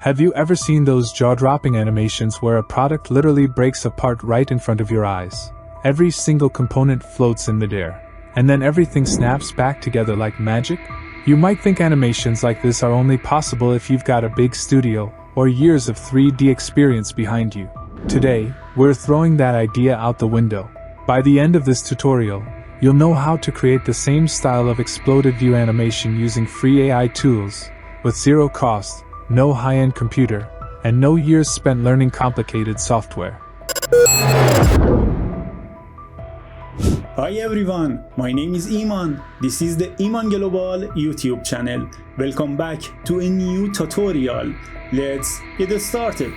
Have you ever seen those jaw-dropping animations where a product literally breaks apart right in front of your eyes? Every single component floats in midair, and then everything snaps back together like magic? You might think animations like this are only possible if you've got a big studio or years of 3D experience behind you. Today, we're throwing that idea out the window. By the end of this tutorial, you'll know how to create the same style of exploded view animation using free AI tools, with zero cost, no high-end computer, and no years spent learning complicated software. Hi everyone, my name is Iman. This is the Iman Global YouTube channel. Welcome back to a new tutorial. Let's get started.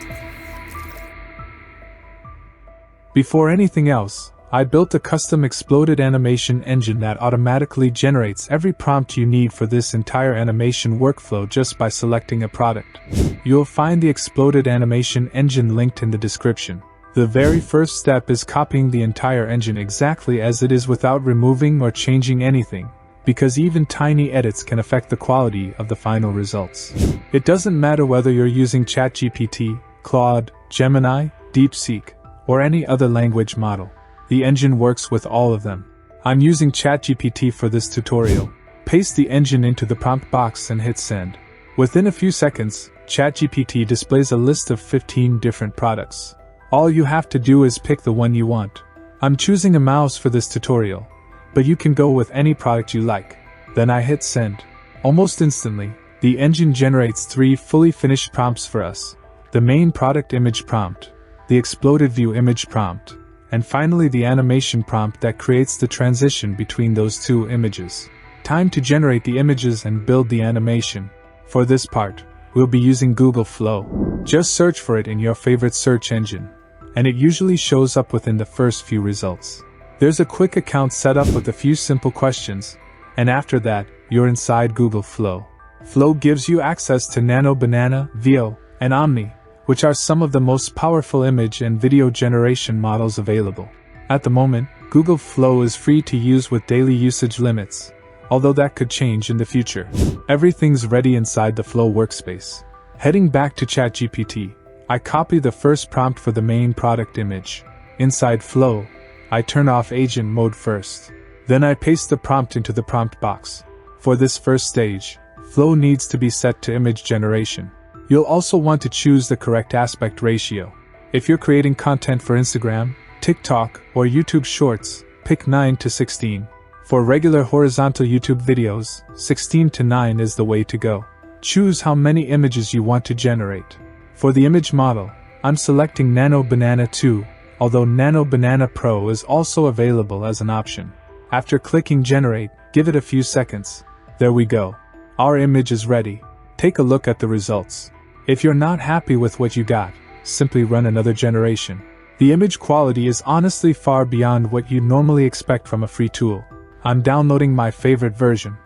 Before anything else, I built a custom exploded animation engine that automatically generates every prompt you need for this entire animation workflow just by selecting a product. You'll find the exploded animation engine linked in the description. The very first step is copying the entire engine exactly as it is without removing or changing anything, because even tiny edits can affect the quality of the final results. It doesn't matter whether you're using ChatGPT, Claude, Gemini, DeepSeek, or any other language model. The engine works with all of them. I'm using ChatGPT for this tutorial. Paste the engine into the prompt box and hit send. Within a few seconds, ChatGPT displays a list of 15 different products. All you have to do is pick the one you want. I'm choosing a mouse for this tutorial, but you can go with any product you like. Then I hit send. Almost instantly, the engine generates 3 fully finished prompts for us. The main product image prompt, the exploded view image prompt, and finally the animation prompt that creates the transition between those two images. Time to generate the images and build the animation. For this part, we'll be using Google Flow. Just search for it in your favorite search engine, and it usually shows up within the first few results. There's a quick account set up with a few simple questions, and after that, you're inside Google Flow. Flow gives you access to Nano Banana, Veo, and Omni, which are some of the most powerful image and video generation models available. At the moment, Google Flow is free to use with daily usage limits, although that could change in the future. Everything's ready inside the Flow workspace. Heading back to ChatGPT, I copy the first prompt for the main product image. Inside Flow, I turn off agent mode first. Then I paste the prompt into the prompt box. For this first stage, Flow needs to be set to image generation. You'll also want to choose the correct aspect ratio. If you're creating content for Instagram, TikTok, or YouTube Shorts, pick 9:16. For regular horizontal YouTube videos, 16:9 is the way to go. Choose how many images you want to generate. For the image model, I'm selecting Nano Banana 2, although Nano Banana Pro is also available as an option. After clicking generate, give it a few seconds. There we go. Our image is ready. Take a look at the results. If you're not happy with what you got, simply run another generation. The image quality is honestly far beyond what you'd normally expect from a free tool. I'm downloading my favorite version.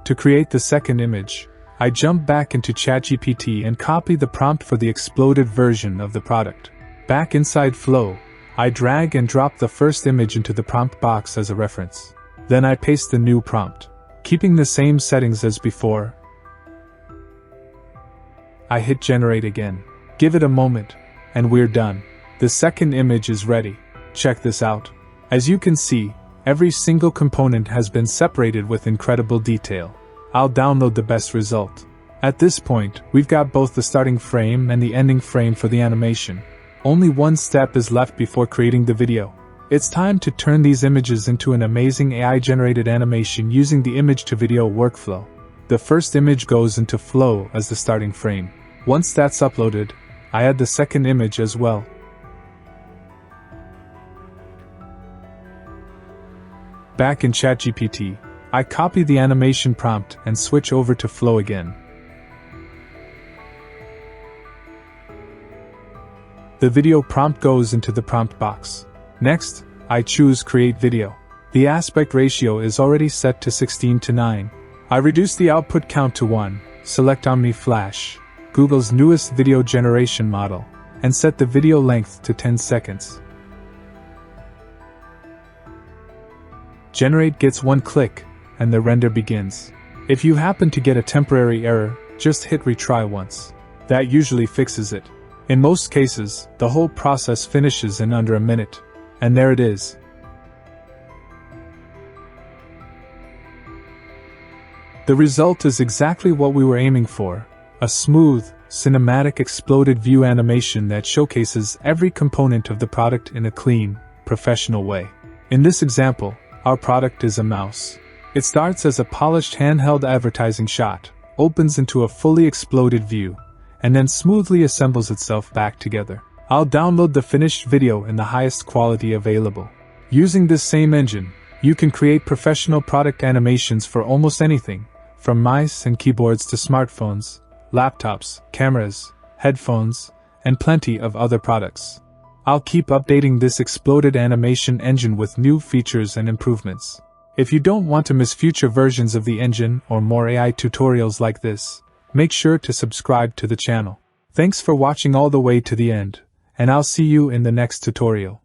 To create the second image, I jump back into ChatGPT and copy the prompt for the exploded version of the product. Back inside Flow, I drag and drop the first image into the prompt box as a reference. Then I paste the new prompt. Keeping the same settings as before, I hit generate again. Give it a moment, and we're done. The second image is ready. Check this out. As you can see, every single component has been separated with incredible detail. I'll download the best result. At this point, we've got both the starting frame and the ending frame for the animation. Only one step is left before creating the video. It's time to turn these images into an amazing AI-generated animation using the image-to-video workflow. The first image goes into Flow as the starting frame. Once that's uploaded, I add the second image as well. Back in ChatGPT, I copy the animation prompt and switch over to Flow again. The video prompt goes into the prompt box. Next, I choose Create Video. The aspect ratio is already set to 16:9. I reduce the output count to 1, select Omni Flash, Google's newest video generation model, and set the video length to 10 seconds. Generate gets one click, and the render begins. If you happen to get a temporary error, just hit retry once. That usually fixes it. In most cases, the whole process finishes in under a minute. And there it is. The result is exactly what we were aiming for. A smooth, cinematic exploded view animation that showcases every component of the product in a clean, professional way. In this example, our product is a mouse. It starts as a polished handheld advertising shot, opens into a fully exploded view, and then smoothly assembles itself back together. I'll download the finished video in the highest quality available. Using this same engine, you can create professional product animations for almost anything, from mice and keyboards to smartphones, laptops, cameras, headphones, and plenty of other products. I'll keep updating this exploded animation engine with new features and improvements. If you don't want to miss future versions of the engine or more AI tutorials like this, make sure to subscribe to the channel. Thanks for watching all the way to the end, and I'll see you in the next tutorial.